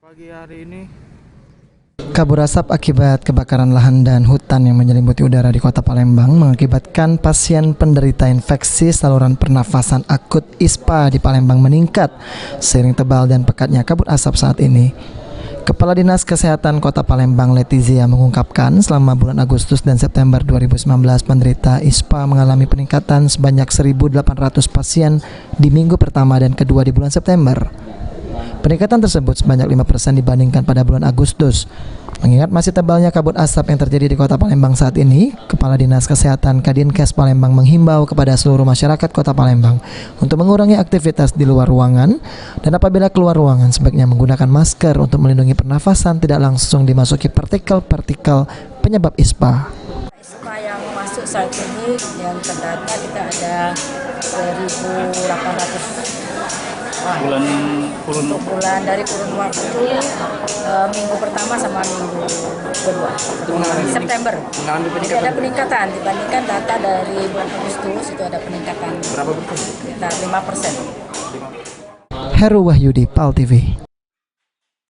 Pagi hari ini Kabut asap akibat kebakaran lahan dan hutan yang menyelimuti udara di Kota Palembang mengakibatkan pasien penderita infeksi saluran pernafasan akut ISPA di Palembang meningkat seiring tebal dan pekatnya kabut asap saat ini. Kepala Dinas Kesehatan Kota Palembang Letizia mengungkapkan selama bulan Agustus dan September 2019 penderita ISPA mengalami peningkatan sebanyak 1.800 pasien di minggu pertama dan kedua di bulan September. Peningkatan tersebut sebanyak 5% dibandingkan pada bulan Agustus. Mengingat masih tebalnya kabut asap yang terjadi di Kota Palembang saat ini, Kepala Dinas Kesehatan Kadinkes Palembang menghimbau kepada seluruh masyarakat Kota Palembang untuk mengurangi aktivitas di luar ruangan dan apabila keluar ruangan sebaiknya menggunakan masker untuk melindungi pernafasan tidak langsung dimasuki partikel-partikel penyebab ISPA. ISPA yang masuk saat ini yang terdata kita ada 1.800 untuk bulan dari kurun waktu minggu pertama sama minggu kedua September. Jadi ada peningkatan dibandingkan data dari bulan Agustus, itu ada peningkatan berapa persen? Sekitar 5%. Heru Wahyudi, PAL TV.